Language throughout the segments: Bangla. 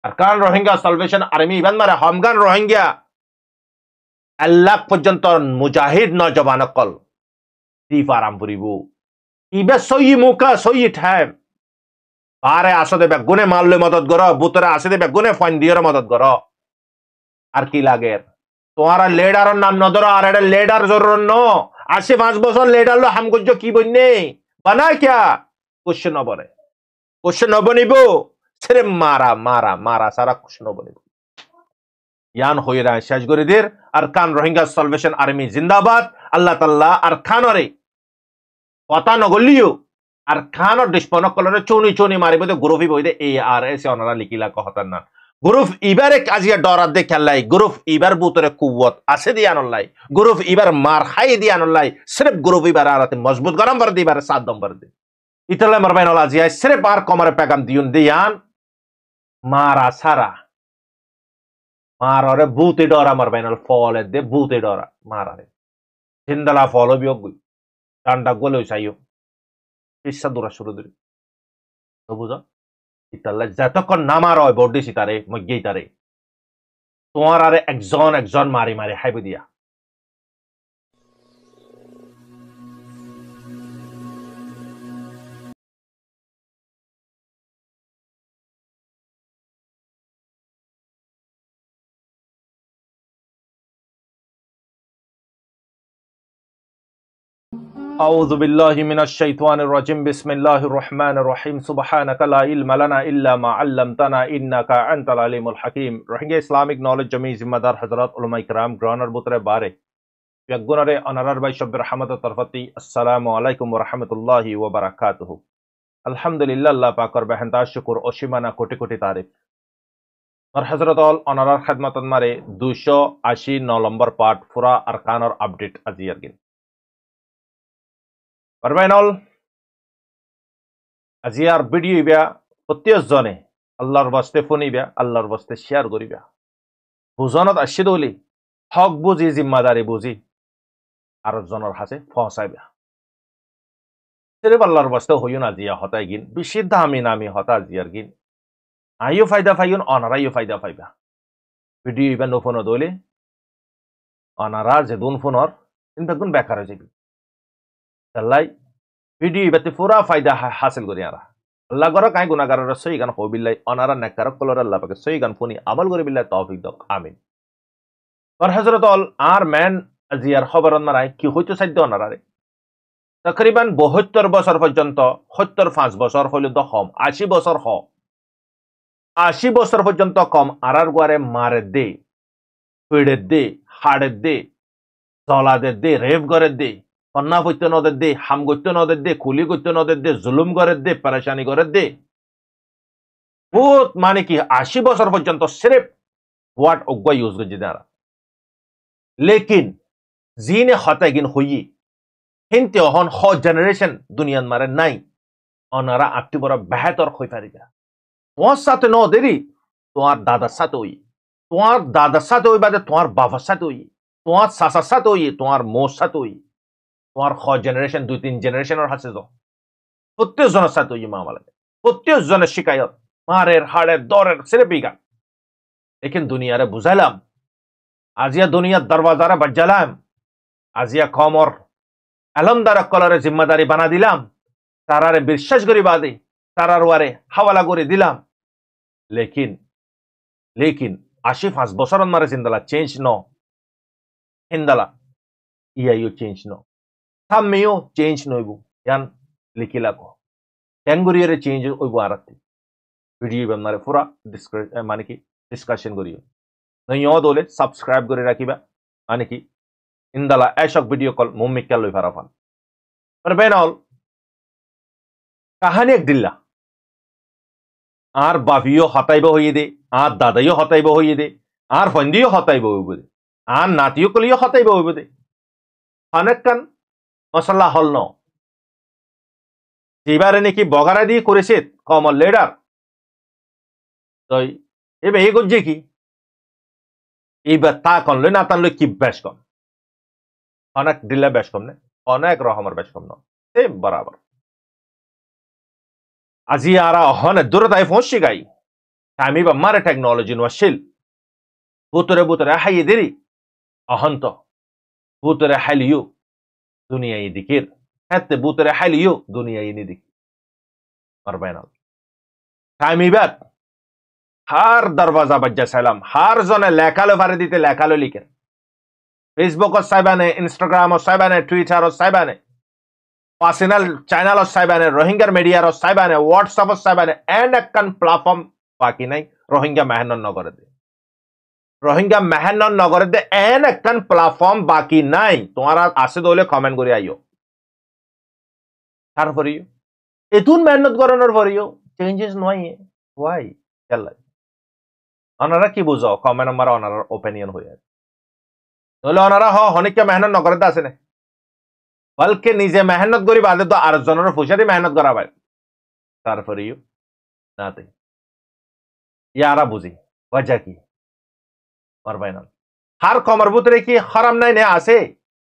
আরকান রোহিঙ্গা সালভেশন আর্মি ইবান মারে হামগান রোহিঙ্গা 1 লাখ পর্যন্ত মুজাহিদ নজওয়ান কল দি ফারাম পুরিবু ইবে সই মুকা সই ঠায় পারে আসতে বে গুনে মারলে মদত করো বুতরে আসতে বে গুনে ফাইন দিয়র মদত করো আর কি লাগে তোমার লিডারের নাম ন ধরো আর এটা লিডার জরুর ন 5 বছর লিডার লো হাম গুজ্জ কি বন্নে বানা ক্যা কোশ্চেন নবরে কোশ্চেন নবনিব সিরে মারা মারা মারা সারা কোশ্চেন নবনিব ইয়ান হইরা শেষ করে দের আরকান রোহিঙ্গা সালভেশন আর্মি জিন্দাবাদ আল্লাহ তাআলা আরকানরে কথা নগলিও আরকানর দুশ্মন কলরে চৌনি চৌনি মারিব দে গ্রুপি বইদে ARS অনারা লিখিলা কহতার না গ্রুপ ইবারে কাজিয়া ডরার দে খেলাই গ্রুপ ইবার বুতরে কুওয়াত আছে দি আনলাই গ্রুপ ইবার মার খাই দি আনলাই সির্ফ গ্রুপ ইবার আরাতে মজবুত গরম বার দিবার 7 নম্বর দে ইতলে মারবাইন আজিয়া সির্ফ আর কমরে পেগাম দিউন দিয়ান মারা সারা মাররে বুতে ডরা মারবাইনাল ফলে দে বুতে ডরা মারারে জিন্দালা ফলো বিয়োগ ডান্ডা গলে চাইও ইচ্ছা দূরা শুরু দিল তো বুঝো ইতাল্লা যতক্ষণ নামার হয় বডি সিতারে মগেই তারে তোমার আরে একজন একজন মারি মারি হাইব দিয়া أعوذ بالله من الشيطان الرجيم بسم الله الرحمن الرحيم سبحانك لا علم لنا إلا ما علمتنا إنك أنت العليم الحكيم روহিঙ্গা ইসলামিক নলেজ জমি জিম্মাদার হযরত উলামা ইকরাম গ্রানার বুতরে বারে ইয়াগুনারে অনারার বাই শব্বের রহমত তরফতি আসসালামু আলাইকুম ওয়া রাহমাতুল্লাহি ওয়া বারাকাতুহু আলহামদুলিল্লাহ আল্লাহ পাকের বেহেনতা শুকর অসীমানা কোটি কোটি তারিফ আর হযরত অনারার খিদমতন মারে 289 নম্বর পার্ট পুরা আরকানর আপডেট আজিয়ার গিন পারবাইনল আজিয়ার ভিডিও ইবা প্রত্যেক জনে আল্লাহর বাস্তে ফোনিবা আল্লাহর বাস্তে শেয়ার করিবা বুজনত আসিদ হলি হক বুঝি জিম্মাদারি বুঝি আর জনের হাতে পৌঁছাইবা সিরিফ আল্লাহর বাস্তে হইন আজিয়া হতাই গিন বেশি দামি নামি হতা আজিয়ার গিন আইও ফায়দা পাইন অনারাইও ফায়দা পাইবা ভিডিও ইবা নো ফোন দলে অনারা যে দুন ফোনর কিন্তু গুণ বেকার হয়ে যাবি তাল্লাই ভিডিও ইবাতে পুরা ফায়দা হাসিল করি আরা আল্লাহ গর কাই গুনাহগারের সহি গান হবিল্লাই অনারা নেককারক কলর আল্লাহ পাকে সহি গান ফোনি আমল করি বিল্লাহ তৌফিক দাও আমিন আর হযরত আর ম্যান আজিয়ার খবরন মারাই কি হইতো সাধ্য অনারারে তকরিবান 72 বছর পর্যন্ত 75 বছর হইল দখম 80 বছর 80 বছর পর্যন্ত কম আরার গুয়ারে মারে দে পিড়ে দে হাড়ে দে জলাদে দে রেভ করে দে কন্যা করতে নদের দে হাম করতে নদের দে খুলি করতে নদের দে জুলুম করে দে পরেশানি করে দে বহুত মানে কি 80 বছর পর্যন্ত সির্ফ ওয়াট অজ্ঞা ইউজ করছে তারা লেকিন জিনে হতাগিন হইয়ে হিনতে অহন হ জেনারেশন দুনিয়ান মারে নাই অনারা আত্মি বড় বেহতর হই পারিবা তোমার সাথে ন দেরি তোমার দাদার সাথে হই তোমার দাদার সাথে হই বাদে তোমার বাবার সাথে হই তোমার চাচার সাথে হই তোমার মোর সাথে হই তোমার খ জেনারেশন 2-3 জেনারেশনের হাতে যাও প্রত্যেক জনের সাথে হই মামলা প্রত্যেক জনের শিকায়ত মারের হাড়ের দরের সিরে বিঘা লেকিন দুনিয়ারে বুঝাইলাম আজিয়া দুনিয়ার দরওয়াজারে বাজ্জালাম আজিয়া কমর আলমদার কলরে জিম্মাদারি বানা দিলাম তারারে বিশ্বাস করি বাদে তারার ওয়ারে হাওয়ালা করে দিলাম লেকিন 85 বছর মারে জিন্দালা চেঞ্জ ন হিন্দালা ইয়াইও চেঞ্জ ন সামমেও চেঞ্জ নইব ইয়ান লিখিলা কো ট্যাঙ্গুরিয়ারে চেঞ্জ হইব আরাতে ভিডিও বানারে পুরা মানে কি ডিসকাশন করিও নইও দলে সাবস্ক্রাইব করে রাখিবা মানে কি ইন্দালা এসক ভিডিও কল মুম্মিকা লই ফারাফান আর বেনাল কাহানি এক দিল্লা আর বাবিও হতাইব হইয়ে দে আর দাদাইও হতাইব হইয়ে দে আর ফন্দিও হতাইব হইব দে আর নাতিও কলিও হতাইব হইব দে অনেক কান মশলা হল ন এবারে নাকি বগারা দিয়ে করেছে কমল লিডার তো এবার এই করছে কি এইবার তা কনলে না টানলে কি বেশ কম অনেক দিল্লা বেশ কম না অনেক রকমের বেশ কম না সেম বরাবর আজি আরা হনে দূরতায় পৌঁছে গাই Tami ba mare technology no shil. Butore hayi diri. Ahanto. Butore haliyu. Dunia yi dikir. Hatta butore haliyu. Dunia yi nidik. Marbainal. Tami bat. Har darwaza bajja salam. Har zone lekalo faridite lekalo liker. Facebook o saibane, Instagram o saibane, Twitter o saibane. Personal channel o saibane, Rohingya media o saibane, WhatsApp o saibane, and a kan platform baki nai Rohingya mehanon nagore de. Rohingya mehanon nagore de and a kan platform baki nai. Tumhara ase dole comment kori aiyo. Har for you. Etun mehnat koronor for you. Changes no hai. Why? Challa. Onara ki buzo comment amara onara opinion hoye. নলে ওনারা অনেককে মেহনত নকরে তো আসে না বলকে নিজে মেহনত করি বাদে তো আর জনের ফুসাদি মেহনত করা ভাই তারপরে নাতে ইয়ারা বুঝি ওয়াজা কি পারবাই না হার কমর বুতরে কি হারাম নাই নে আছে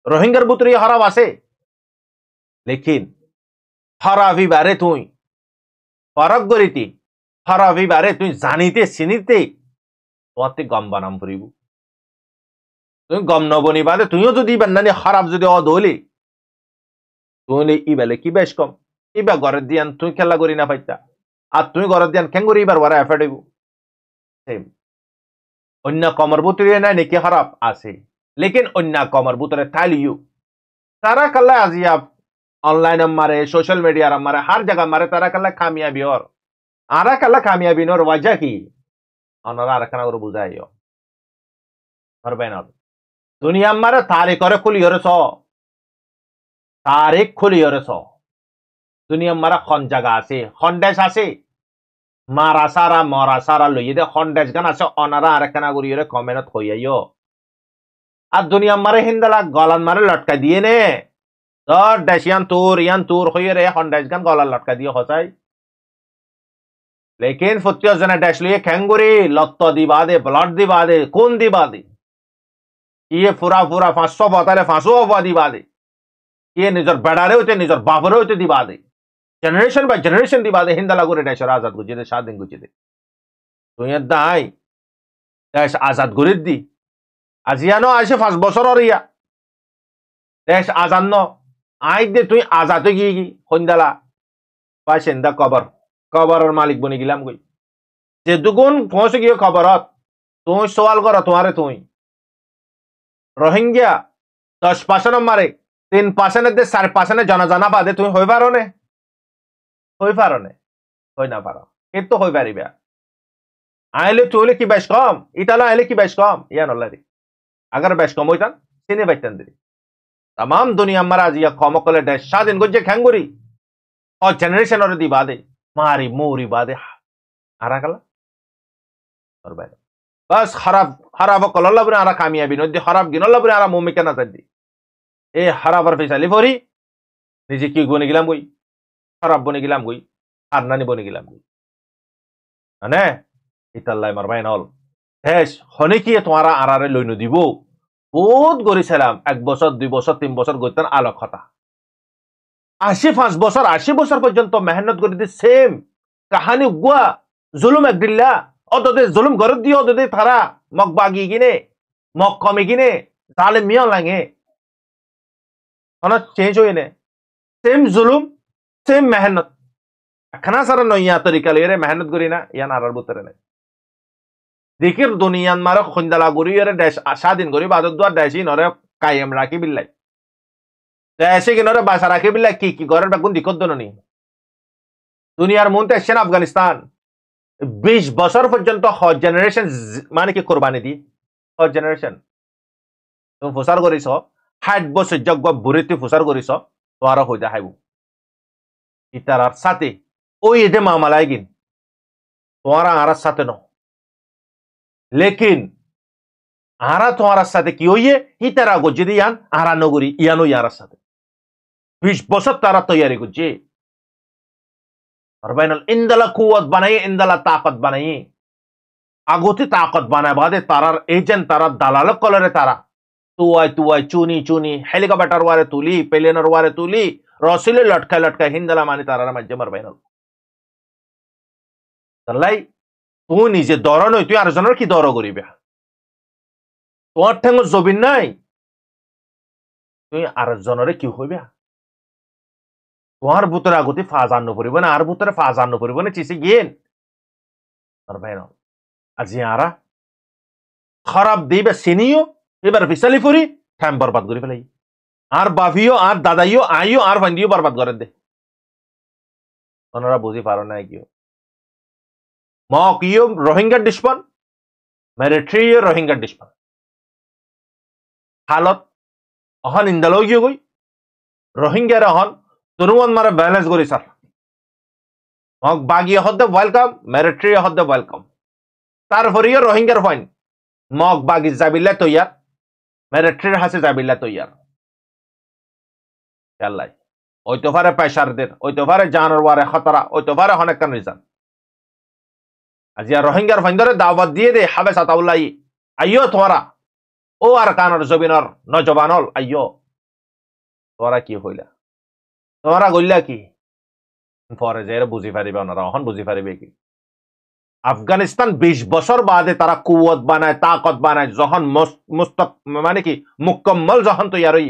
রোহিঙ্গার বুতরে হারাম আছে লেকিন হারাবি বারে তুই ফরক করিতি হারাবি বারে তুই জানিতে চিনিতে তোতে গম বানাম করিব তুই গম নবনি বাদে তুইও যদি বান্নানি খারাপ যদি অদলি তুই ইবেলে কি বেশ কম ইবা ঘরে দিয়ান তুই খেলা করি না পাইতা আর তুই ঘরে দিয়ান কেন করি এবার ওরা এফেক্ট হইব সেম অন্য কমর বুতরে না নাকি খারাপ আছে লেকিন অন্য কমর বুতরে থালিও তারা কাল্লা আজিয়া অনলাইন মারে সোশ্যাল মিডিয়া মারে হর জায়গা মারে তারা কাল্লা কামিয়াবি ওর আরা কাল্লা কামিয়াবি নোর ওয়াজা কি অনরা আরখানা করে বুঝাইও পারবে না दुनिया मारे तारीख और खुलियोरे सो तारीख खुलियोरे सो दुनिया मारा खन जगह आसे खंडेश आसे मारा सारा लोये दे खंडेश गन आसे अनारा आरकना गुरियोरे कमेंट होइयो आ दुनिया मारे हिंदला गलन मारे लटका दिए ने तो डैशियान तूर होइरे खंडेश गन गलन लटका दियो होसाई लेकिन फुत्तियो जने डैश लिए खेंगुरी लत्तो दिबादे ब्लड दिबादे खून दिबादे ये फुरा 500 बताले 500 अवधि बादे ये निजर बेडारे होते निजर बाबरे होते दिबादे जनरेशन बाय जनरेशन दिबादे हिंदा लागू रे देशर आजाद गुजिदे शादिन गुजिदे तो ये दाई देश आजाद गुरिद्दी আজিয়ানো আসে 5 বছর অরিয়া দেশ আজান্ন আই দে তুই আজাদ গি হন্দালা বাসিন্দা কবরের মালিক বনি গিলাম কই যে দুগুণ পৌঁছে গিয়ে খবরত তুই সওয়াল কর তোমারে তুই रोहिंग्या 10% मारे 3% दे 4% जना बादे तुम होई पारो ने होई ना पारो किंतु होई पारिबा आइले तुले की बेश कम इटाला आइले की बेश कम या नल्लारी अगर बेश कम होइतान सिने बैठन दे तमाम दुनिया मरा जिया कम कले देश स्वाधीन गजे खेंगुरी और जनरेशन और दी बादे मारी मोरी बादे आराकला और बाय बस खराब कलल्ला बुरे आरा कामयाबी नदी खराब गिनल्ला बुरे आरा मुमिका ना जदी ए खराबर फैसाली फरी निजे की बने गिलाम गई खराब बने गिलाम गई আর নানি বনে গিলাম গই মানে ইতাল্লাই মারবাইন হল দেশ হনে কি তোমারা আরারে লইনো দিব বহুত গরিছিলাম 1 বছর 2 বছর 3 বছর গইতান আলোক কথা 85 বছর 80 বছর পর্যন্ত মেহনত করে দি সেম কাহিনী গুয়া জুলুম একদিল্লা অতদে জুলুম গরদ দিও অতদে তারা মক বাগি গিনে মক কমে গিনে জালিম মিয়া লাগে অনা চেঞ্জ হইনে সেম জুলুম সেম মেহনত খানা সারা নইয়া তরিকা লইরে মেহনত করি না ইয়া নারার বুতরে নাই দিকির দুনিয়ান মারে খন্দালা গরিয়রে দেশ স্বাধীন করি বাদর দুয়ার দেশই নরে কায়েম রাখি বিল্লাই দেশে কি নরে বাসা রাখি বিল্লাই কি ঘরের বেগুন দিকত দননি দুনিয়ার মনতে এসেন আফগানিস্তান 20 বছর পর্যন্ত হজ জেনারেশন মানে কি কোরবানি দি হজ জেনারেশন তুমি ফুসার করিস 60 বছর যজ্ঞ বুড়িতে ফুসার করিস তো আর হইতে হাইব ইতারার সাথে ওই এদে মামালাই গিন তোমারা আরার সাথে ন लेकिन आरा तुम्हारा साथे की होइए ही तेरा गुज्जे दी यान आरा नगरी यानो यारा साथे 20 बसत तारा तैयारी गुज्जे और बैनल इंदला कुवत बनाइए इंदला ताकत बनाइए आगोती ताकत बनाए बादे तारा एजेंट तारा दलाल कलरे तारा तू आई चूनी हेलिकॉप्टर वारे तुली पेलेनर वारे तुली रसिले लटका हिंदला मानी तारा मज्जे मर बैनल तल्लाई তুই নিজে দর নই তুই আরেকজনের কি দর করিবা তোমার ঠেঙ্গ জবিন নাই তুই আরেকজনের কি হইবা তোমার ভিতরে আগতি ফাজান্ন পড়িব না আর ভিতরে ফাজান্ন পড়িব না চিসি গিয়েন আর ভাই না আজি আরা খারাপ দিবে চিনিও এবার ফিসালি ফুরি টাইম বরবাদ করে ফেলাই আর বাভিও আর দাদাইও আইও আর ভান্ডিও বরবাদ করে দে ওনারা বুঝি পারো না কিও কিও রোহিঙ্গার ডিসপন মিলিটারিও রোহিঙ্গার ডিসপন হালত অহন ইন্দালো গিয়ে গই রোহিঙ্গার অহন তুরুমন মারে ব্যালেন্স করি স্যার বাগিয়ে হদ্দে ওয়েলকাম মিলিটারি হদ্দে ওয়েলকাম তারপরেও রোহিঙ্গার ফাইন বাগি যাবিল্লা তৈয়ার মিলিটারির হাসে যাবিল্লা তৈয়ার আল্লাহ ওইতে পারে পেশারদের ওইতে পারে জানোয়ারে খতরা ওইতে পারে অনেক কান রিজান আজি আর রোহিঙ্গার ফাইন ধরে দাওয়াত দিয়ে দে হাবে সাতাউল্লাহ আইয়ো তোরা ও আর কানর জবিনর নজবানল আইয়ো তোরা কি হইলা তোরা গইলা কি পরে যে বুঝি পারিবে ওনারা অহন বুঝি পারিবে কি আফগানিস্তান 20 বছর বাদে তারা কুয়ত বানায় তাকত বানায় যখন মুস্তক মানে কি মুকম্মল যখন তৈয়ার হই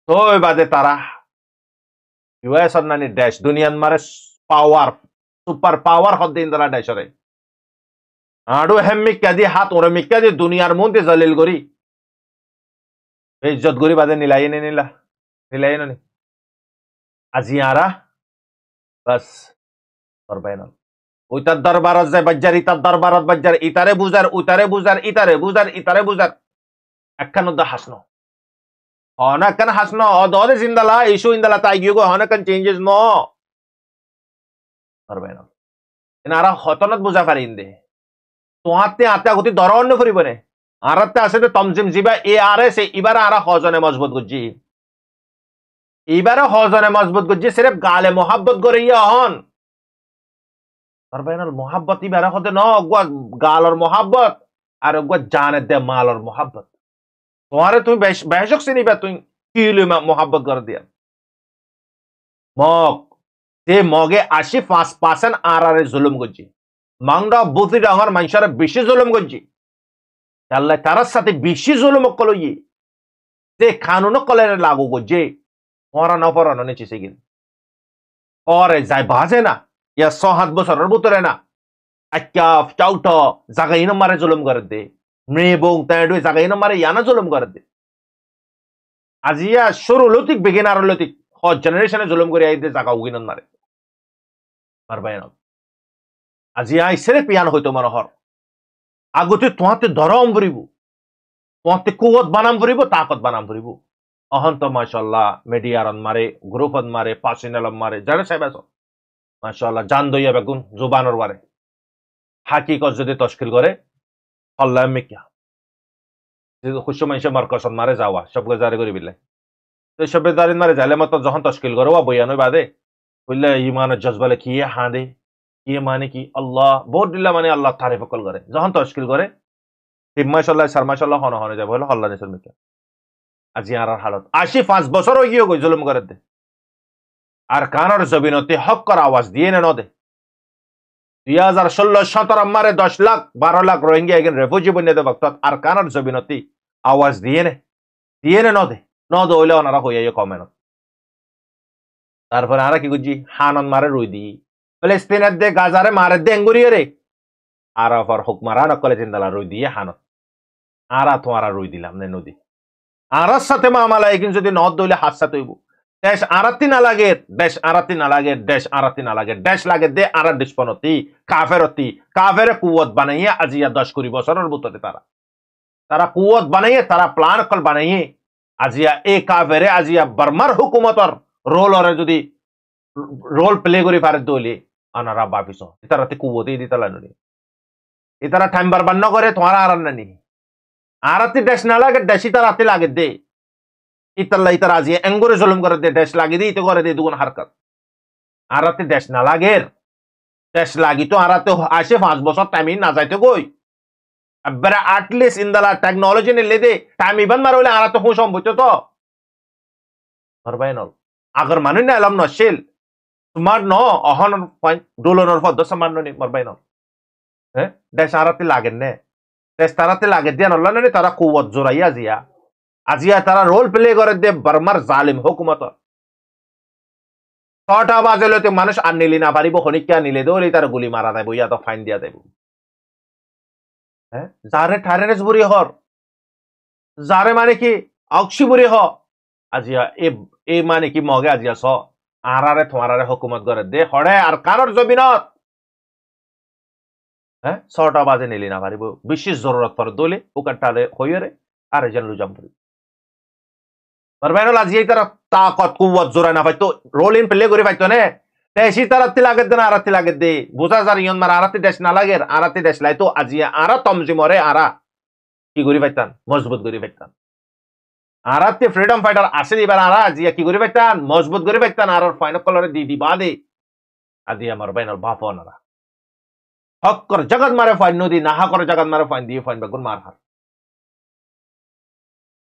তো বাদে তারা ইউএস অন্যান্য দেশ দুনিয়ার মারে পাওয়ার সুপার পাওয়ার হদ্দে ইন্দালা দেশরে আড়ু হেমিকা দি হাত ওরে মিকা দি দুনিয়ার মধ্যে জলিল করি ইজ্জত করি বাদে নিলাই নি আজি আরা বাস করবাই না ওইটার দরবারত যায় বাজ্জার ইতার দরবারত বাজ্জার ইতারে বুজার উতারে বুজার ইতারে বুজার একখান হাসনো হনাকান হাসনো অদরে জিন্দালা ইস্যু ইন্দালা তাই গিয়ে হনাকান চেঞ্জেস ন করবাই না এনারা হতনত বুঝা পারিন দে তোমাতে আতে আগতি দর অন্য ফুরিব নে আরাতে আছে তো তমজিম জিবা এ আরে সে এবারে আরা হজনে মজবুত গুজি এবারে হজনে মজবুত গুজি সির্ফ গালে মোহাব্বত করে ইয়া হন করবাই না মোহাব্বত এবারে হতে ন গালর মোহাব্বত আর জানে দে মালর মোহাব্বত তোমারে তুমি বেশক চিনিবা তুই কি মোহাব্বত করে দিয়া যে মগে 85% আরারে জুলুম করছি মাংরা বুতি ডাঙর মানুষের বেশি জুলুম করছি আল্লাহ তার সাথে বেশি জুলুম কলই যে কানুন কলের লাগু করছে ওরা নপরানো নিচে সেগিন ওরে যাই বাজে না ইয়া 6-7 বছরের ভিতরে না আক্কা চাউট জাগাই মারে জুলুম করে দে মে বং তাই জাগাই মারে ইয়ানা জুলুম করে দে আজিয়া শুরু লতিক বিগিনার লতিক জেনারেশনে জুলুম করে আইতে জাগা উগিন মারে পারবাই না আজি আই সেরে পিয়ান হইতো মনোহর আগতে তোমাতে ধরম ভরিব তোমাতে কুয়ত বানাম ভরিব তাকত বানাম ভরিব অহন্ত মাশাআল্লাহ মিডিয়ারন মারে গ্রুপন মারে পার্সোনালম মারে যারা সাহেব আছো মাশাআল্লাহ জান দইয়া বেগুন জুবানর বারে হাকিকত যদি তশকিল করে আল্লাহ মিকিয়া খুশি মানুষে মার্কসন মারে যাওয়া সবকে জারি করে বিলে তো সবে জারি মারে যাইলে মতো যখন তশকিল করো বইয়ানো বাদে বললে ইমানের জজবালে কি হাঁদে কি মানে কি আল্লাহ বহুত দিল্লা মানে আল্লাহ তারিফ কল করে যখন তশকিল করে তিম্মাশাল্লাহ সারমাশাল্লাহ হন হনে যাবে হলো আল্লাহ নিসর মিকা আজি আর হালত 85 বছর হয়ে গিয়ে জুলুম করে দে আর কানর জবিনতে হক কর আওয়াজ দিয়ে না দে 2016-17 মারে 10 লাখ 12 লাখ রোহিঙ্গা এগেন রেফিউজি বনে দে বক্ত আর কানর জবিনতে আওয়াজ দিয়ে না দে হইলে ওনারা হইয়া কমে না তারপরে আরা কি গুজি হানন মারে রুই দি ফিলিস্তিনের দে গাজারে মারে দে এঙ্গুরিয়ে রে আর আবার হুকমারা নকলে জিন্দালা রুই দিয়ে হানত আরা তোমারা রুই দিলাম নে নদী আরার সাথে মামালা এগিন যদি নদ দইলে হাত সাথে হইব দেশ আরাতি না লাগে দেশ লাগে দে আর ডিসপনতি কাফের কুয়ত বানাইয়ে আজিয়া 10 20 বছরের ভিতরে তারা কুয়ত বানাইয়ে তারা প্লান কল বানাইয়ে আজিয়া এ কাফেরে আজিয়া বর্মার হুকুমতর যদি রোল প্লে করে পারে দইলে আনারা বাপিস ইতারাতে কুয়তই দিতালা ননি ইতারা টাইম বারবার ন করে তোমার আর নানি আরাতি দেশ না লাগে দেশি তারাতে লাগে দে ইতাল্লা ইতার আজি এঙ্গুরে জুলুম করে দে দেশ লাগি দি তো করে দে দুগুণ হারকত আরাতে দেশ না লাগের দেশ লাগি তো আরাতে আসে 5 বছর টাইম না যাইতে কই আবার অ্যাটলিস্ট ইনদালা টেকনোলজি নে লে দে টাইম ইবান মার হইলে আরাতে হু সম্ভব তো পারবাই না আগর মানু না এলাম নশিল তোমার ন অহন ডোলনর ফদ সমান নি মারবাই না হ্যাঁ দেশ আরাতে লাগেন নে দেশ তারাতে লাগে দিয়া নল্লা নে তারা কুয়াত জোরাইয়া জিয়া আজিয়া তারা রোল প্লে করে দে বার্মার জালিম হুকুমত 6টা বাজে মানুষ আর নিলি না পারিব হনিকা নিলে দৌড়ি তার গুলি মারা দেব ইয়া তো ফাইন দিয়া দেব হ্যাঁ যারে ঠারেনেস বুড়ি হর যারে মানে কি অক্সি বুড়ি হ আজিয়া এ মানে কি মগে আজিয়া স আরারে তোমারে হুকুমত করে দে হড়ে আর কারোর জমিনত হ্যাঁ 6টা বাজে নিলি না পারিব বিশেষ জরুরত পড়ে দলে ওকাটালে হইরে আর এজন লুজাম পড়ি পারবেন আজিয়া তারা তাকত কুওয়াত জোরা না পাইতো রোল ইন প্লে করে পাইতো নে দেশি তারাতি লাগে দেন আরাতি লাগে দে বুঝা যার ইয়ন মার আরাতি দেশ না লাগে আরাতি দেশ লাই তো আজিয়া আরা তমজি মরে আরা কি করি পাইতান মজবুত করি পাইতান আরাতে ফ্রিডম ফাইটার আসে দিবার আরা আজিয়া কি করি পাইতান মজবুত করি পাইতান আর ফাইনাল কলরে দি দি বাদে আজিয়া মার বাইনাল বাপনারা হক কর জগৎ মারে ফাইন নদী নাহা করে জগৎ মারে ফাইন দিয়ে ফাইন বেগুন মার হার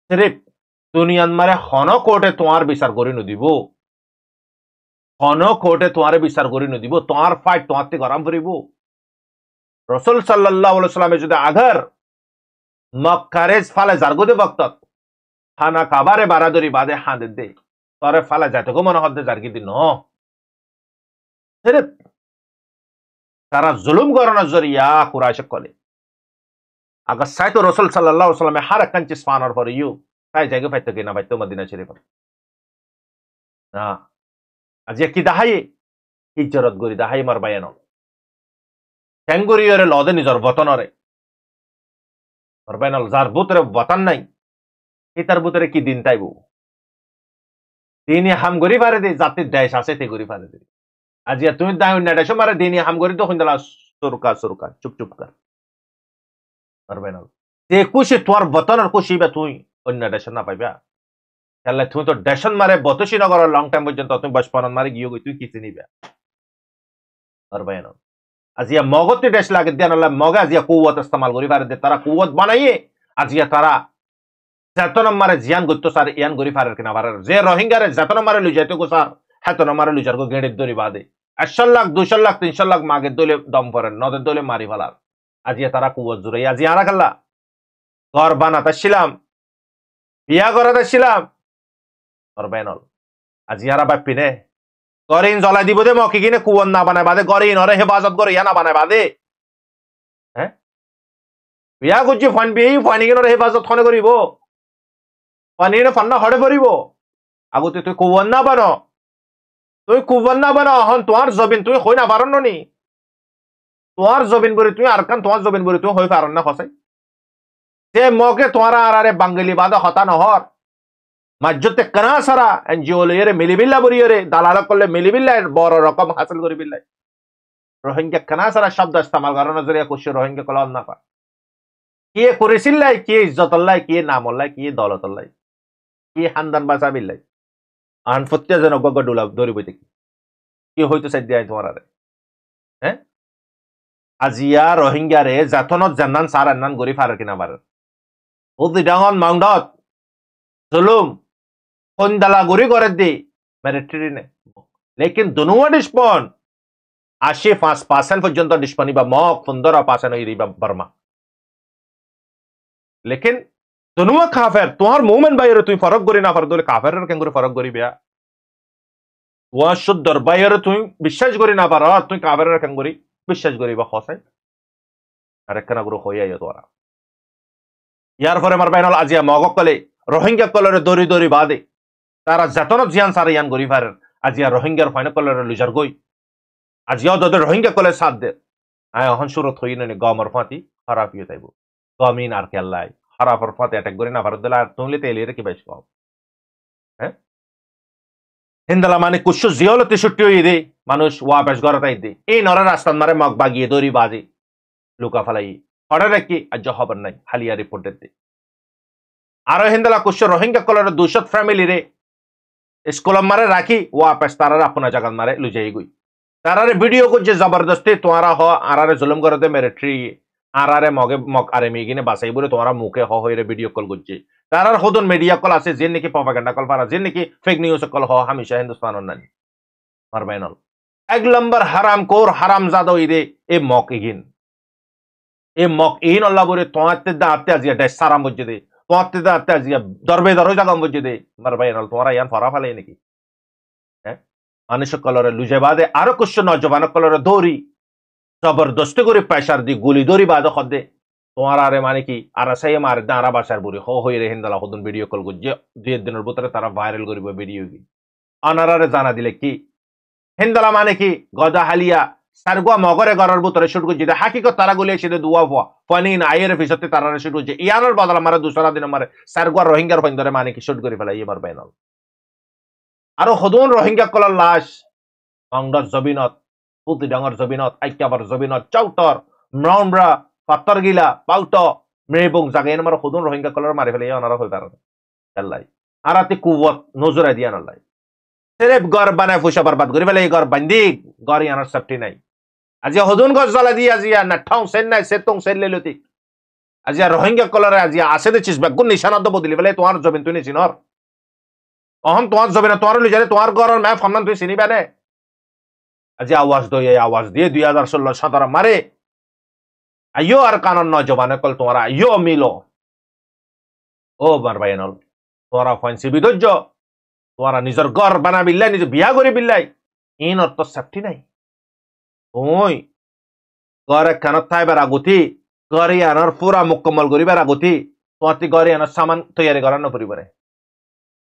সিরিফ দুনিয়ান মারে হন কোর্টে তোমার বিচার করি নদিব হন কোর্টে তোমার বিচার করি নদিব তোমার ফাইট তোমার তে গরম করিব রসুল সাল্লাল্লাহু আলাইহি সাল্লামে যদি আগর মক্কারেজ ফালে জারগুদে বক্তত খানা কাবারে বারাদরি বাদে হাঁদে দে তরে ফালে যাইতে গো মনে হদ্দে জারগি দিন সিরিফ তারা জুলুম করানোর জরিয়া কুরাইশ কলে আগে সাইতো রসুল সাল্লাল্লাহু আলাইহি ওয়াসাল্লামে হার একখান চিজ ফানোর পরে ইউ তাই জায়গা পাইতো কিনা পাইতো মদিনা শরীফ না আজ কি দাহাই ইজ্জত গরি দাহাই মার বায়ানো টেঙ্গুরিয়রে লদে নিজর বতনরে মার বায়ানল যার বুতরে বতন নাই তার বুতরে কি দিন তাইবো দিনে হাম গরি পারে দে জাতির দেশ আছে তে গরি পারে দে আজিয়া তুমি দাই না দেশ মারে দিনে হাম গরি তো হইন্দলা সুরকা সুরকা চুপ চুপ কর মার বায়ানল তে খুশি তোর বতনর খুশি বে তুই অন্য দেশ না পাইবা তাহলে তুমি তো দেশন মারে বতসী নগর লং টাইম পর্যন্ত তুমি বসপনন মারে গিয়ে তুই কিছু নিবে আর বাইন আজিয়া মগতে দেশ লাগে দেন মগে আজিয়া কুয়াত ইস্তেমাল করি পারে দে তারা কুয়াত বানাইয়ে আজিয়া তারা যেতন মারে জিয়ান গত্য সার ইয়ান গরি পারে কিনা পারে যে রোহিঙ্গারে যেতন মারে লুই যাইতো গো স্যার হেতন মারে লুই যার গো গেড়ে দরি বাদে 100 লাখ 200 লাখ 300 লাখ মাগে দলে দম পড়েন নদের দলে মারি ফেলার আজিয়া তারা কুয়াত জুড়ে আজিয়া আরা কাল্লা ঘর বানাতাছিলাম বিয়া করাতাছিলাম আর বেনল আজিয়ারা বাপিনে গরিন জ্বলাই দিব দে মকি কিনে কুয়ন না বানায় বাদে গরিন ওরে হেফাজত করে ইয়া না বানায় বাদে হ্যাঁ বিয়া করছি ফান বিয়ে ফানি কিনে ওরে হেফাজত খনে করিব ফানি কিনে ফান্না হড়ে পড়িব আগতে তুই কুয়ন না বানো হন তোমার জবিন তুই হই না পারন নি তোমার জবিন বলি তুই আর কান তোমার জবিন বলি তুই হই পারন না খসাই সে মকে তোমার আরে বাঙ্গলি বাদে হতা নহর মাজ্জতে কানা সারা এনজিও লইরে মিলিবিল্লা বরিয়রে দালাল করলে মিলিবিল্লা বড় রকম হাসিল করি বিল্লাই রোহিঙ্গা কানা সারা শব্দ ইস্তেমাল করার নজরিয়া কুশি রোহিঙ্গা কলম না পা কি করেছিল্লাই কি ইজ্জতল্লাই কি নামল্লাই কি দৌলতল্লাই কি হান্দান বাঁচা বিল্লাই আন ফত্যা যেন গগ ডুলা ধরিব কি হইতো সাইড দিয়ে তোমার আরে হ্যাঁ আজিয়া রোহিঙ্গারে জাতনত জান্নান সার আন্নান গরি ফারে কিনা বার বুদ্ধি ডাঙন মাউন্ডত জুলুম খন্দালা গুরি করে দে মিলিটারি ने लेकिन दोनों डिस्पन 85% পর্যন্ত ডিসপনি বা মক 15% হইরিবা বর্মা लेकिन दोनों काफिर তোমার মুমিন বাইরে তুই ফরক করি না ফরদলে কাফিরের কেন করে ফরক করি বিয়া ওয়া শুদ্ধর বাইরে তুই বিশ্বাস করি না পার তুই কাফিরের কেন করি বিশ্বাস করি বা খসাই আরে কেন করে হইয়া তোরা ইয়ার পরে মার বাইনাল আজিয়া মগক কলে রোহিঙ্গা কলরে দরি দরি বাদে তারা যেতন জিয়ান সারা ইয়ান গরি ফারের আজিয়া রোহিঙ্গার ফাইন কলরে লুজার গই আজিয়া দদের রোহিঙ্গা কলে সাথ দে আয় হন সুরত হই নে গমর ফাতি খারাপ ইয়ে তাইবো গমিন আর কেল্লাই খারাপর ফাতে অ্যাটাক করি না ভারত দিলা তুমলে তেলিয়ে কি বাইস পাও হ্যাঁ হিন্দালা মানে কুশু জিয়লতে ছুটি হই দে মানুষ ওয়াপস গরতাই দে এই নরা রাস্তার মারে মগ বাগিয়ে দরি বাজে লুকা ফালাই হড়ে রাখি আজ খবর নাই হালিয়া রিপোর্টের দে আর হিন্দালা কুশু রোহিঙ্গা কলরে 200 ফ্যামিলি রে স্কুল मारे राखी वापस तारा अपना जगह मारे लुजाई गई तारारे वीडियो को जे जबरदस्ती तुम्हारा हो आरारे जुलम कर दे मेरे ट्री आरारे मगे मक आरे मिगिने बासाई बोले तुम्हारा मुखे हो रे वीडियो कॉल गुज्जे तारार खुदन मीडिया कॉल आसे जिन की प्रोपेगेंडा कॉल पारा जिन की फेक न्यूज कॉल हो हमेशा हिंदुस्तान नन मार बैनल एक नंबर हराम कोर हराम जादो इदे ए मक इगिन e mok in Allah bore toatte da atte azia de saram bojde toatte da atte azia darbe daro jagam bojde mar bhai nal tora yan fara fale niki eh মানুষ কলরে লুজে বাদে আরো কুশ্য নজবান কলরে দৌড়ি জবরদস্তি করে প্রেসার দি গুলি দৌড়ি বাদে খদে তোমার আরে মানে কি আর সাই মার দাঁড়া বাসার বুড়ি হয়ে রে হিন্দালা হদুন ভিডিও কল গুজে 2 দিনের ভিতরে তারা ভাইরাল করিব ভিডিও কি অনারারে জানা দিলে কি হিন্দালা মানে কি গদা হালিয়া সারগুয়া মগরে গরার ভিতরে শুট গুজে হাকিকত তারা গুলি এসে দুয়া ফানি না আয়ের ফিসতে তারা শুট গুজে ইয়ানোর বদলা মারে দুসরা দিন মারে সারগুয়া রোহিঙ্গার ফন্দরে মানে কি শুট করে ফেলাই এবার বাইনাল আরো হদুন রোহিঙ্গা কলার লাশ অংডর জবিনত পুতি ডাঙর জবিনত আইকাবার জবিনত চাউটর ম্রাউনব্রা পাত্তর গিলা পাউট মেবং জাগাইন মার হদুন রোহিঙ্গা কলার মারি ফেলে অনারা হই পারে আল্লাহ আরাতে কুওয়াত নজরে দিয়ান আল্লাহ সেরেব ঘর বানায় ফুসা বরবাদ করি ফেলে এই ঘর বান্দি ঘর ইয়ানার সেফটি নাই আজি হদুন গছ জ্বালা দি আজি না ঠাউ সেন নাই সেতং সেন লেলতি আজি রোহিঙ্গা কলারে আজি আসে দে চিস বেগুন নিশানা বদলি ফেলে তোমার জমিন তুই নিছিনর অহন তোমার জমিন তোমার লিজারে তোমার ঘরের মে ফন্নান তুই চিনিবা নে আজি আওয়াজ দই আওয়াজ দিয়ে 2016-17 মারে আইও আর কানন নজবানে কল তোমারা আইও মিলো ও বার বাইনল তোরা ফান্সি বিদজ্জ তোরা নিজের ঘর বানা বিল্লাই নিজে বিয়া করে বিল্লাই ইন অর্থ সেফটি নাই ওই ঘরে কানত থাইবার আগতি ঘরে আনার পুরা মুকম্মল করিবার আগতি তোমার ঘরে আনার সামান তৈরি করানো পরিবারে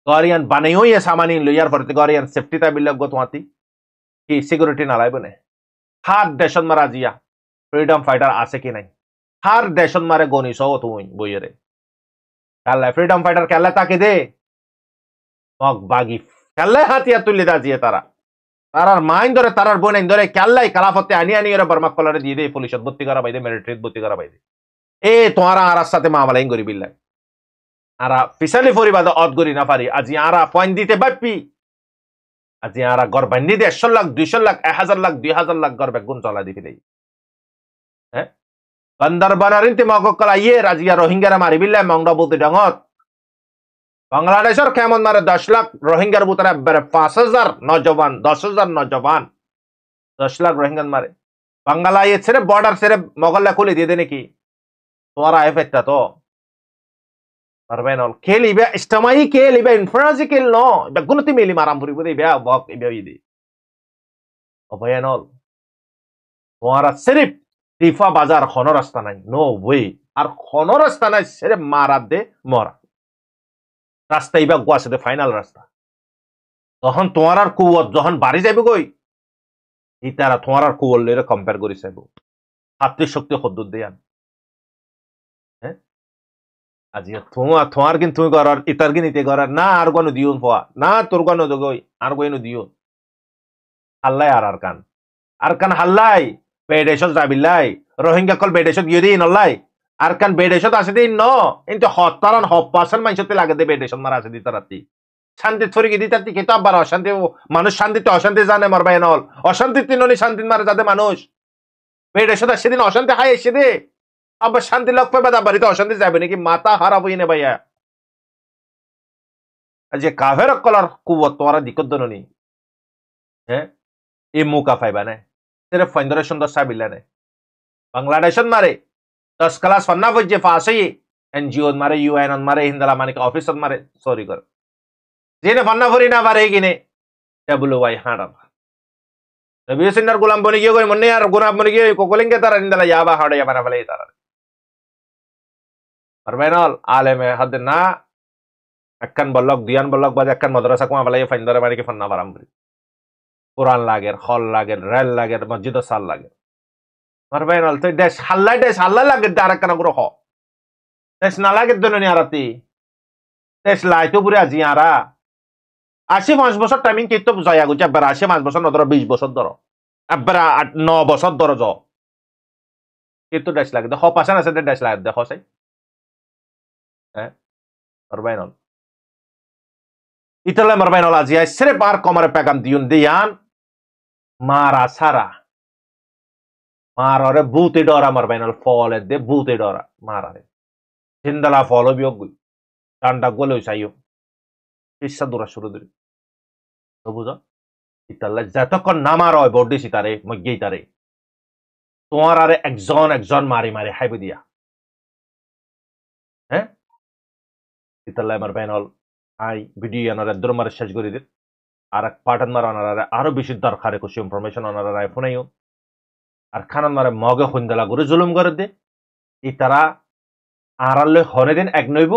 ঘরে আন বানাইও এ সামান ইন লইয়ার পরে ঘরে আন সেফটি তাই বিল্লাগ গো তোমার কি সিকিউরিটি না লাইব নে হার দেশন মারা জিয়া ফ্রিডম ফাইটার আছে কি নাই হার দেশন মারে গনি সহ তুই বইরে কাল্লা ফ্রিডম ফাইটার কাল্লা তাকে দে মগ বাগি কাল্লা হাতিয়া তুলি দা জিয়া তারার মাইন ধরে তারার বোন ধরে কাল্লাই কালাফতে আনি আনি এর বর্মা কলারে দিয়ে দে পুলিশত ভর্তি করা বাইদে মিলিটারিত ভর্তি করা বাইদে এ তোমারা আর সাথে মামলাইন করি বিল্লাহ আরা ফিসালি ফরিবাদ অদ করি না পারি আজি আরা পয়েন্ট দিতে বাপি আজি আরা গর বান্দি দে 100 লাখ 200 লাখ 1000 লাখ 2000 লাখ গর বেগুন চলা দিবি দেই হ্যাঁ বান্দার বানারিনতে মগকল আইয়ে রাজিয়া রোহিঙ্গারা মারি বিল্লাহ মংডা বলতে ডাঙত বাংলাদেশের কেমন মারে 10 লাখ রোহিঙ্গার ভিতরে 5000 নজওয়ান 10000 নজওয়ান 10 লাখ রোহিঙ্গান মারে বাংলা ইয়ে ছেড়ে বর্ডার ছেড়ে মগল্লা খুলে দিয়ে দে নাকি তোমার আইফেক্টটা তো পারবে না খেলিবে ইস্তামাই খেলিবে ইনফ্রাজি খেল ন বেগুনতি মিলি মারাম ফুরিব দে বে বক ইবে ইদি অভয়ানল তোমার সিরিফ টিফা বাজার খন রাস্তা নাই নো ওয়ে আর খন রাস্তা নাই সেরে মারা দে মরা রাস্তা ইবা গোয়াছে দে ফাইনাল রাস্তা তখন তোমার আর কুয়ত যখন বাড়ি যাইবে গই ইতারা তোমার আর কুয়ল লেরে কম্পেয়ার করি চাইব হাতের শক্তি হদ্দুর দেয়ান হ্যাঁ আজি তোমার কিন্তু তুমি করার ইতার গিনিতে করার না আর কোনো দিও পোয়া না তোর কোনো দগই আর কোনো দিও হাল্লাই আর কান হাল্লাই বেডেশত যাবিল্লাই রোহিঙ্গা কল বেডেশত গিয়ে দিই নল্লাই আর কান বেডেশত আছে দিন ন কিন্তু হতারান হপাসান মানুষতে লাগে দে বেডেশত মারা আছে দিতে রাতি শান্তি থরি গিয়ে দিতে কিন্তু আবার অশান্তি মানুষ শান্তিতে অশান্তি জানে মারবাই নল অশান্তি তিননি শান্তি মারে যাতে মানুষ বেডেশত সেদিন অশান্তি হাই এসে দে আবার শান্তি লোক পাবে বাড়িতে অশান্তি যাবে নাকি মাথা খারাপ হইনে ভাইয়া যে কাভের কলার কুবত তোরা দিকত দননি হ্যাঁ এই মুকা ফাইবা না सिर्फ फाइंदरेशन दस साबिल्ला ने बांग्लादेशन मारे 10 क्लास फन्ना वजे फासे एनजीओ मारे यूएन मारे हिंदला माने ऑफिस मारे सॉरी कर जेने फन्ना फरी ना मारे किने डब्ल्यूवाई हाडा नबी सिन्नर गुलाम बने गयो कोई मन्ने यार गुलाम बने गयो कोकोलिंगे तारा हिंदला याबा हाडा या बना फले तारा परबेनल आले में हद ना अक्कन बल्लक दियान बल्लक बाज अक्कन मदरसा को फले फाइंदरे माने के फन्ना बाराम কোরআন লাগের হল লাগের রেল লাগের মসজিদ সাল লাগে মারবে নল তো দেশ হাল্লা লাগে আর কেন গ্রহ দেশ না লাগে দননি আরাতি দেশ লাইতো পুরে আজি আরা 85 বছর টাইমিং কিতো জয়া গুজা বার 85 বছর নদর 20 বছর ধর আবার 9 বছর ধর জ কিতো দেশ লাগে দেখো পাশান আছে দেশ লাগে দেখো সাই হ্যাঁ মারবে নল ইতলে মারবে নল আজি সিরে বার কমারে পেগাম দিউন দিয়ান मारा सारा मारा रे भूते डरा मर बैनल फॉल दे भूते डरा मारा रे जिंदला फॉलो भी होगी टांडा गोले चाहिए इस दूरा शुरू दूरी तो बुझा इतला जाता को ना मारा है बॉडी सितारे मग्गे तारे তোমার আরে একজন একজন মারি মারি হাইবে দিয়া হ্যাঁ ইতাল্লাই আমার প্যানল আই ভিডিও আনারে দরমারে শেষ করে দিত আর এক পাঠান মার আনারে আরো বেশি দরকারে কিছু ইনফরমেশন আনারে আইফোনেও আর খানান মারে মগে খুন্দালা করে জুলুম করে দে ই তারা আড়ালে হরে দিন এক নইব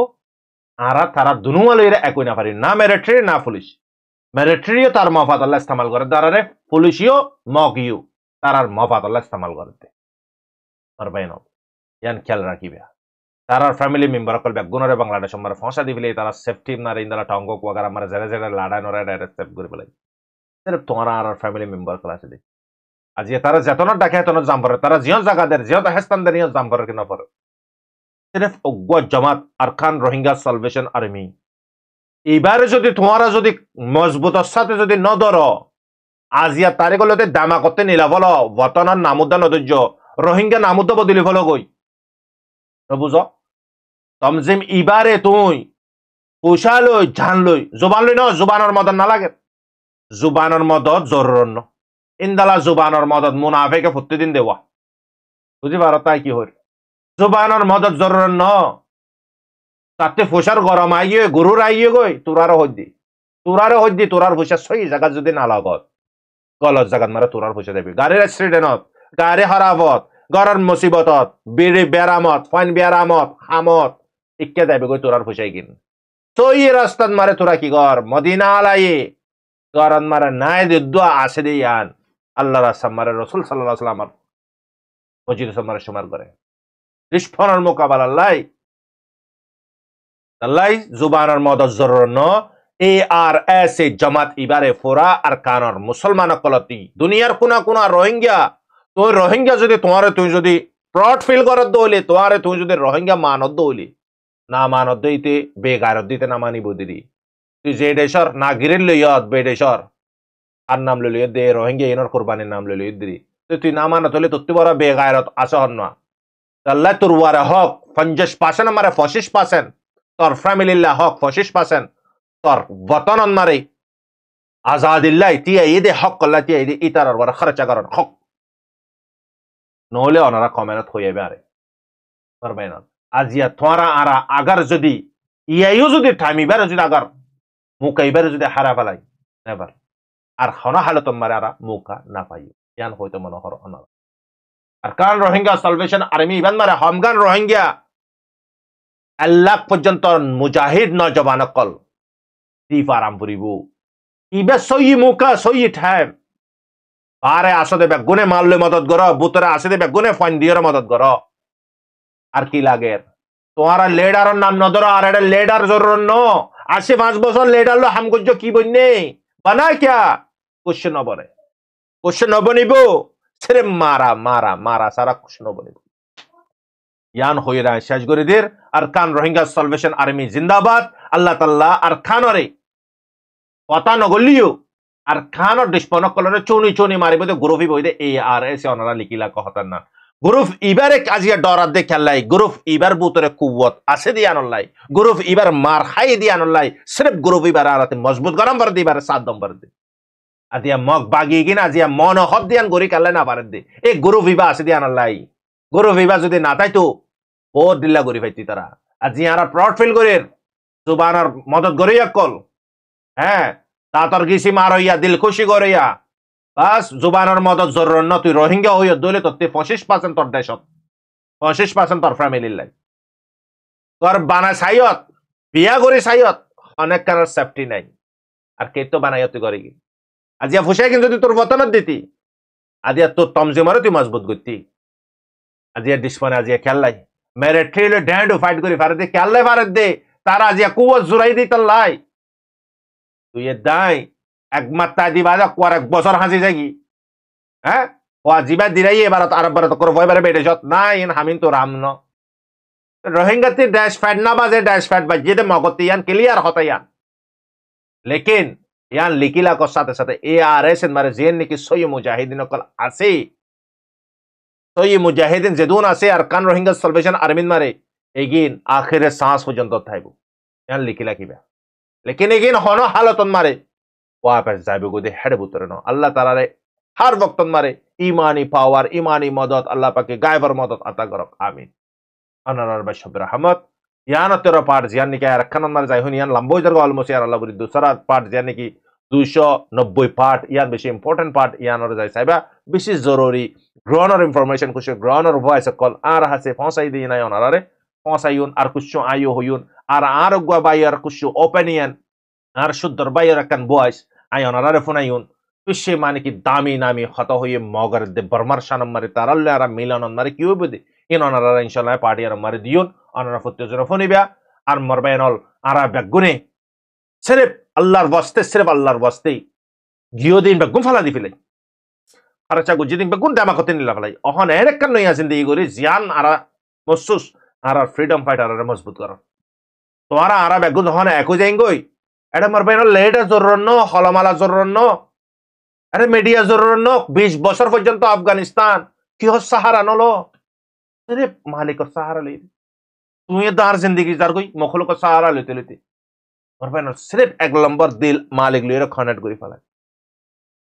আর তারা দুনুয়ালে একই না পারি না মিলিটারি না পুলিশ মিলিটারিও তার মফাত আল্লাহ ইস্তেমাল করে দাঁড়ারে পুলিশিও মগিও তারার মফাত আল্লাহ ইস্তেমাল করে দে আর বাইন ইয়ান খেয়াল রাখিবে তারার ফ্যামিলি মেম্বার কল গুণরে বাংলাদেশ আমার ফসা দিবলে তারা সেফটি মারে ইন্দালা টঙ্গ কুয়াগার আমার জেরে জেরে লাড়াই নড়াই ডাইরেক্ট সেফ করে পেলাই সির্ফ তোমার আর ফ্যামিলি মেম্বার কল আছে আজি তারা যেতন ডাকে হেতন জাম করে তারা জিও জায়গাদের জিও হেস্তান দেনিও জাম করে কিনা পরে সির্ফ অজ্ঞ জামাত আরকান রোহিঙ্গা সালভেশন আর্মি এবারে যদি তোমারা যদি মজবুতর সাথে যদি ন ধরো আজিয়া তারিখলতে দামা করতে নিলা বলো বতনার নামুদ্দা নদর্য রোহিঙ্গা নামুদ্দা বদলি ফলো গই বুঝ তমজিম ইবারে তুই পয়সা লই ঝান লই জুবান লই ন জুবানের মদত নালাগে জুবানের মদত জরুরন্ন ইন্দালা জুবানের মদত মুনাফেকে প্রতিদিন দেওয়া বুঝি পারো তাই কি হই জুবানের মদত জরুরন্ন তাতে পয়সার গরম আইয়ে গরুর আইয়ে গই তোরারও হদ্দি তোরার পয়সা সই জায়গা যদি না লাগত গলত জায়গাত মারে তোরার পয়সা দেবি গাড়ির অ্যাক্সিডেন্টত গাড়ি খারাপত গরম মুসিবতত বিড়ি বেরামত ফাইন বেরামত হামত ইকে দেবে গই তোরার পয়সাই কিন সই রাস্তাত মারে তোরা কি কর মদিনা আলাই গরম মারে নাই দিদুয়া আসে দি ইয়ান আল্লাহ রাস্তা মারে রসুল সাল্লাল্লাহু আলাইহি ওয়াসাল্লাম মসজিদ মারে সুমার করে রিশফানার মোকাবেলা আল্লাহ জুবানের মদত জরুরন্ন ARS জামাত ইবারে ফোরা আর কানর মুসলমান কলতি দুনিয়ার কোনা কোনা রোহিঙ্গা তুই রোহিঙ্গা যদি তোমারে তুই যদি প্রড ফিল করত দইলে তোমারে তুই যদি রোহিঙ্গা মানত দইলে না মানত দইতে বেগারত দিতে না মানিব দিদি তুই যে দেশর না গিরিল লইয়ত বে দেশর আর নাম লইয়ত দে রোহিঙ্গা ইনর কুরবানির নাম লইয়ত দিদি তুই না মানত হলে তুই বড় বেগারত আসহন না আল্লাহ তোর ওয়ারে হক 50% আমারে 25% তোর ফ্যামিলিল্লাহ হক 25% তোর বতনন মারে আজাদিল্লাহ তিয়া ঈদে হক কল্লা তিয়া ঈদে ইতারার ওয়ারে খরচা করার হক নহলে ওনারা কমেনত হয়ে যাবে আরে পারবে না আজিয়া তোরা আরা আগার যদি ইয়াইও যদি টাইমিবার যদি আগার মুকাইবার যদি হারা ফেলাই নেভার আর হনা হালত মারে আরা মুকা না পাইও ইয়ান হয়তো মনোহর অনার আর কারণ রোহিঙ্গা সালভেশন আর্মি ইবান মারে হামগান রোহিঙ্গা আল্লাহ পর্যন্ত মুজাহিদ নজবান কল টিপ আরাম করিব ইবে সই মুকা সই ঠাইম পারে আসে দেবে গুনে মারলে মদত কর বুতরে আসে দেবে গুনে ফাইন দিয়ে মদত কর আর কি লাগে তোমারা লেডারের নাম নধর আর এটা লেডার জরুর ন 5 বছর লেডার লো হাম করছো কি বন্যে বানা ক্যা কোশ্চেন নবনিব ছেড়ে মারা মারা মারা সারা কোশ্চেন নবনিব ইয়ান হইরা শেষ করে দের আর কান রোহিঙ্গা সালভেশন আর্মি জিন্দাবাদ আল্লাহ তাআলা আর খানরে কথা নগলিও আর খানর ডিসপন কলরে চৌনি মারিব দে গ্রুপি বইদে ARS অনারা লিখিলা কহতার না গ্রুপ ইবারে কাজিয়া ডরাত দে খেলাই গ্রুপ ইবার বুতরে কুওয়াত আছে দিয়ানল্লাই গ্রুপ ইবার মার খাই দিয়ানল্লাই সির্ফ গ্রুপ ইবার আরাতে মজবুত গরম বার দিবারে 7 নম্বর দে আদিয়া মগ বাগি কিনা আজিয়া মন হদ দিয়ান গরি কালে না পারে দে এই গ্রুপ ইবা আছে দিয়ানল্লাই গ্রুপ ইবা যদি না তাই তো বহুত দিল্লা গরি ফাইতি তারা আজি আরা প্রড ফিল করের জুবানার মদত গরিয়া কল হ্যাঁ তাতর গিসি মারইয়া দিল খুশি করিয়া বাস জুবানার মদত জরুর ন তুই রোহিঙ্গা হইয়া দলে তোর 25% তোর দেশত 25% তোর ফ্যামিলির লাই তোর বানা সাইয়ত বিয়া করে সাইয়ত অনেক কারণ সেফটি নাই আর কে তো বানাইয়া তুই করি আজিয়া ফুসাই কিন্তু তুই তোর বতনত দিতি আজিয়া তোর তমজিমারে তুই মজবুত করতি আজিয়া ডিসপনে আজিয়া খেললাই মেরে ট্রেলে ড্যান্ড ফাইট করি ফারে দে খেললাই ফারে দে তারা আজিয়া কুয়াত জুড়াই দিই তার লাই তুই দাই একমাত্র দিবাজা কয়েক বছর হাসি যাগি হ্যাঁ ও জিবা দিরাই এবার আরব ভারত করো ভয়বারে বেড়ে যত না ইন হামিন তো রাম ন রোহিঙ্গাতে ড্যাশ ফ্যাট না বাজে ড্যাশ ফ্যাট বাজিয়ে দে মগতে ইয়ান ক্লিয়ার হতা ইয়ান লেকিন ইয়ান লিকিলা কর সাথে সাথে ARS মারে জেন নাকি সই মুজাহিদিন কল আছে সই মুজাহিদিন যেদুন আছে আর কান রোহিঙ্গা সালভেশন আর্মিন মারে এগিন আখিরে सांस পর্যন্ত থাইবো ইয়ান লিকিলা কিবা লেকিন এগিন হনো হালতন মারে वापस जाबे गो दे हेड बुतर न अल्लाह ताला रे har waqtan mare imani power imani madad Allah pake gaibar madad ata gorok amin anarar bashabir rahmat yana tero part jian niki ar kanan mare jai huni yan lamboy jar almost yar Allah buri dusara part jian niki 290 part yan beshi important part yan or jai saiba beshi zorori groner information kusho groner voice call ar hase phosai dina yon arare phosayun ar kusho ayo hoyun ar gwa bayar kusho opinion ar shuddar bayar kan voice ayon arare phonayun tushe mane ki dami nami khata hoye mogar de barmar shanam mare taralle ara milanon mare kiyo budi in onara inshallah party ar mare diyon onara futyo jora phonibya ar marbenol ara begune sirf Allahর waste sirf Allahর ওয়াস্তে গিয়োদিন বেগুন ফালা দি ফেলাই আর চা গুজিদিন বেগুন দামা কতে নিলা ফেলাই অহন এরেক কান নইয়া জিন্দেগি করি জিয়ান আরা মসুস আর ফ্রিডম ফাইটার আর মজবুত কর তোমারা আরা বেগুন হন একো যাইঙ্গই এটা মারবেন লেটা জরুরন্ন হলমালা জরুরন্ন আরে মিডিয়া জরুরন্ন 20 বছর পর্যন্ত আফগানিস্তান কি হস সাহারা নলো sirf মালিক সাহারা লই তুই দার জিন্দেগি যার কই মখলুক সাহারা লইতে লইতে মারবেন sirf এক নম্বর দিল মালিক লইরা কানেক্ট করি ফেলাই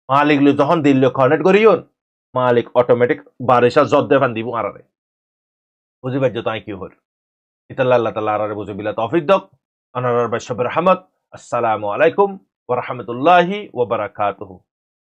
মালিক লই যখন দিল কানেক্ট করিয়ন মালিক অটোমেটিক বারিশা জদ দেফান দিব আরারে বুঝি বাজ্য তাই কি হল ইতাল্লাহ আল্লাহ তাআলা আরারে বুঝি বিলা তৌফিক দক আনার বাইশাবের রহমত আসসালামু আলাইকুম ওয়া রাহমাতুল্লাহি ওয়া বারাকাতুহু